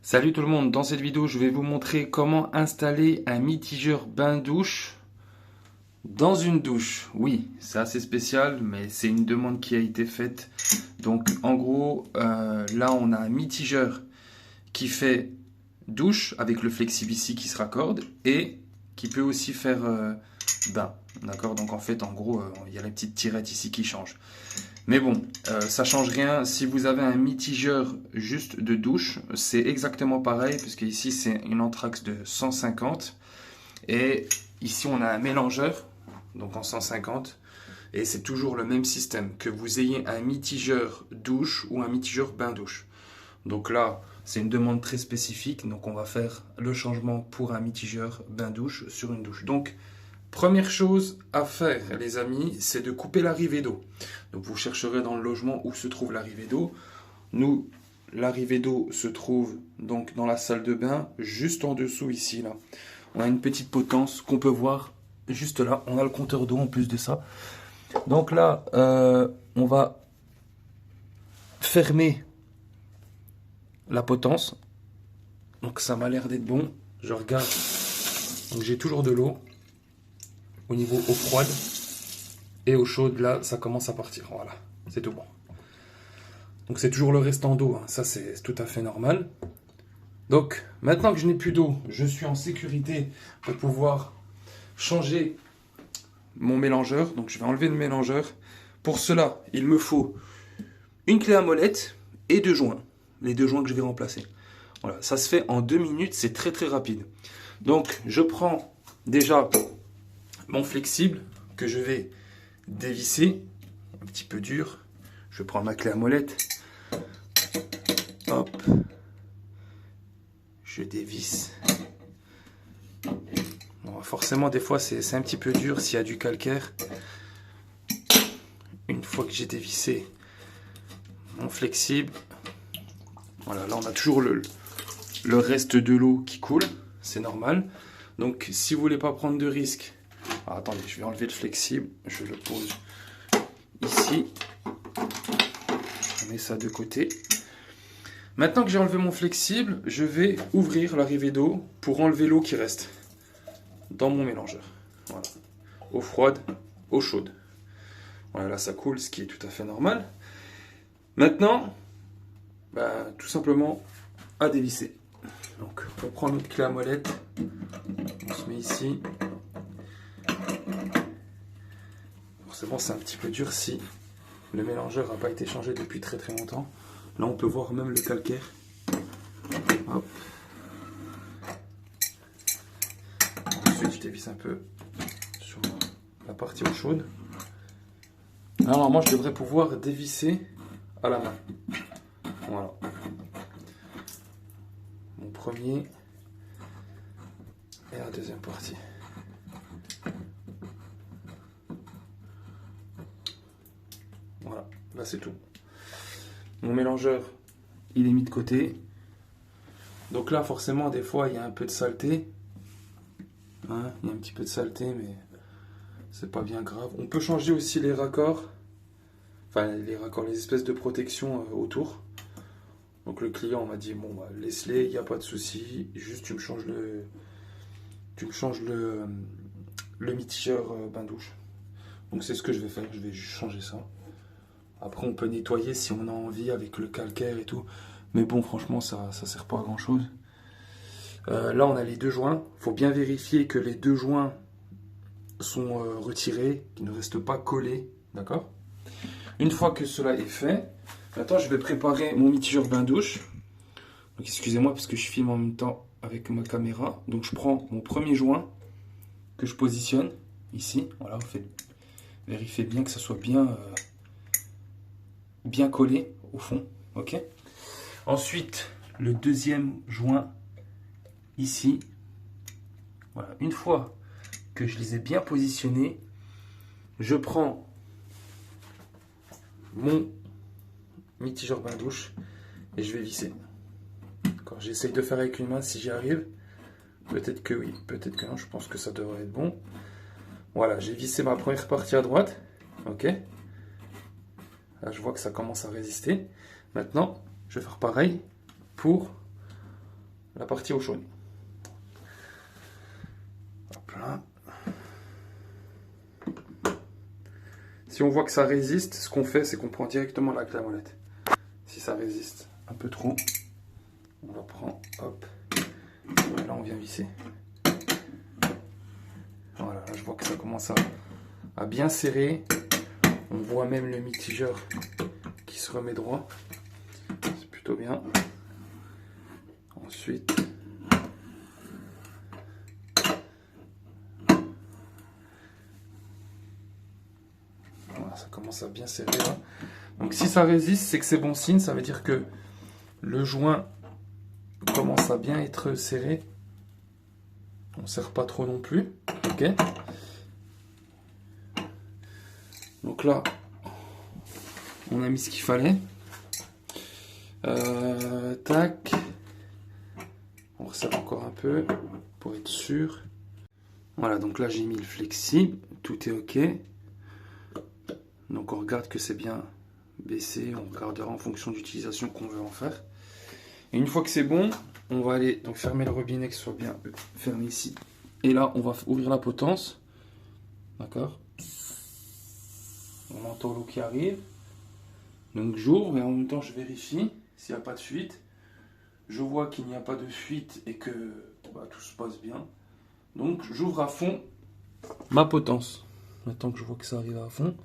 Salut tout le monde, dans cette vidéo je vais vous montrer comment installer un mitigeur bain-douche dans une douche. Oui, c'est assez spécial mais c'est une demande qui a été faite. Donc en gros, là on a un mitigeur qui fait douche avec le FlexiVC qui se raccorde et qui peut aussi faire bain. D'accord. Donc en fait en gros il y a la petite tirette ici qui change. Mais bon, ça change rien. Si vous avez un mitigeur juste de douche, c'est exactement pareil, puisque ici c'est une Anthrax de 150 et ici on a un mélangeur, donc en 150, et c'est toujours le même système, que vous ayez un mitigeur douche ou un mitigeur bain-douche. Donc là, c'est une demande très spécifique, donc on va faire le changement pour un mitigeur bain-douche sur une douche. Donc, première chose à faire, les amis, c'est de couper l'arrivée d'eau. Donc vous chercherez dans le logement où se trouve l'arrivée d'eau. Nous, l'arrivée d'eau se trouve donc dans la salle de bain, juste en dessous ici. Là. On a une petite potence qu'on peut voir juste là. On a le compteur d'eau en plus de ça. Donc là, on va fermer la potence. Donc ça m'a l'air d'être bon. Je regarde. Donc j'ai toujours de l'eau. Au niveau eau froide et eau chaude, là, ça commence à partir. Voilà, c'est tout bon. Donc c'est toujours le restant d'eau, hein. Ça c'est tout à fait normal. Donc maintenant que je n'ai plus d'eau, je suis en sécurité pour pouvoir changer mon mélangeur. Donc je vais enlever le mélangeur. Pour cela, il me faut une clé à molette et deux joints. Les deux joints que je vais remplacer. Voilà, ça se fait en 2 minutes, c'est très très rapide. Donc je prends déjà mon flexible que je vais dévisser, un petit peu dur. Je prends ma clé à molette. Hop. Je dévisse. Bon, forcément, des fois, c'est un petit peu dur s'il y a du calcaire. Une fois que j'ai dévissé mon flexible, voilà, là on a toujours le reste de l'eau qui coule, c'est normal. Donc, si vous voulez pas prendre de risque, alors, attendez, je vais enlever le flexible, je le pose ici, je mets ça de côté. Maintenant que j'ai enlevé mon flexible, je vais ouvrir l'arrivée d'eau pour enlever l'eau qui reste dans mon mélangeur. Voilà, eau froide, eau chaude. Voilà, là ça coule, ce qui est tout à fait normal. Maintenant, tout simplement à dévisser. Donc, on prend notre clé à molette, on se met ici. Forcément, c'est un petit peu dur si le mélangeur n'a pas été changé depuis très très longtemps. Là, on peut voir même le calcaire. Hop. Ensuite, je dévisse un peu sur la partie eau chaude. Là, normalement, je devrais pouvoir dévisser à la main. Voilà. Mon premier et la deuxième partie. Voilà, là c'est tout. Mon mélangeur, il est mis de côté. Donc là, forcément, des fois, il y a un peu de saleté. Hein, il y a un petit peu de saleté, mais c'est pas bien grave. On peut changer aussi les raccords. Enfin, les raccords, les espèces de protection autour. Donc le client m'a dit, bon, laisse-les, il n'y a pas de souci. Juste, tu me changes le mitigeur bain-douche. Donc c'est ce que je vais faire, je vais juste changer ça. Après, on peut nettoyer si on a envie avec le calcaire et tout. Mais bon, franchement, ça ne sert pas à grand chose. Là, on a les deux joints. Il faut bien vérifier que les deux joints sont retirés, qu'ils ne restent pas collés. D'accord ? Une fois que cela est fait, maintenant, je vais préparer mon mitigeur bain-douche. Donc, excusez-moi parce que je filme en même temps avec ma caméra. Donc, je prends mon premier joint que je positionne ici. Voilà, vérifiez bien que ça soit bien collé au fond, ok. Ensuite, le deuxième joint ici. Voilà, une fois que je les ai bien positionnés, je prends mon mitigeur bain-douche et je vais visser. J'essaye de faire avec une main si j'y arrive. Peut-être que oui, peut-être que non, je pense que ça devrait être bon. Voilà, j'ai vissé ma première partie à droite, ok. Là, je vois que ça commence à résister. Maintenant, je vais faire pareil pour la partie eau chaude. Hop là. Si on voit que ça résiste, ce qu'on fait, c'est qu'on prend directement la clé à molette. Si ça résiste un peu trop, on la prend, hop, et là on vient visser. Voilà, là je vois que ça commence à bien serrer. On voit même le mitigeur qui se remet droit. C'est plutôt bien. Ensuite, voilà, ça commence à bien serrer là. Donc si ça résiste, c'est que c'est bon signe. Ça veut dire que le joint commence à bien être serré. On ne serre pas trop non plus. Ok. Donc là, on a mis ce qu'il fallait. Tac. On resserre encore un peu pour être sûr. Voilà, donc là j'ai mis le flexible. Tout est ok. Donc on regarde que c'est bien baissé. On regardera en fonction de l'utilisation qu'on veut en faire. Et une fois que c'est bon, on va aller donc fermer le robinet, que ce soit bien fermé ici. Et là, on va ouvrir la potence. D'accord. On entend l'eau qui arrive. Donc j'ouvre et en même temps je vérifie s'il n'y a pas de fuite. Je vois qu'il n'y a pas de fuite et que tout se passe bien. Donc j'ouvre à fond ma potence. Maintenant que je vois que ça arrive à fond,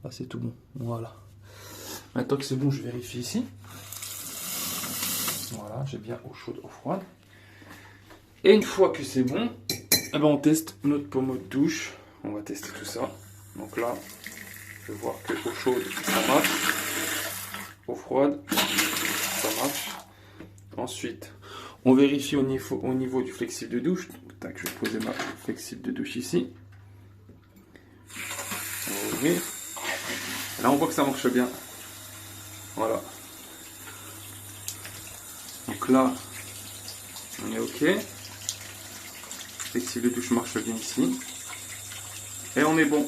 là c'est tout bon. Voilà. Maintenant que c'est bon, je vérifie ici. Voilà, j'ai bien eau chaude, eau froide. Et une fois que c'est bon, eh ben on teste notre pommeau de douche. On va tester tout ça. Donc là, je vais voir que eau chaude, ça marche. Eau froide, ça marche. Ensuite, on vérifie au niveau du flexible de douche. Tac, je vais poser ma flexible de douche ici. On va ouvrir. Là, on voit que ça marche bien. Voilà. Donc là, on est ok. Le flexible de douche marche bien ici. Et on est bon.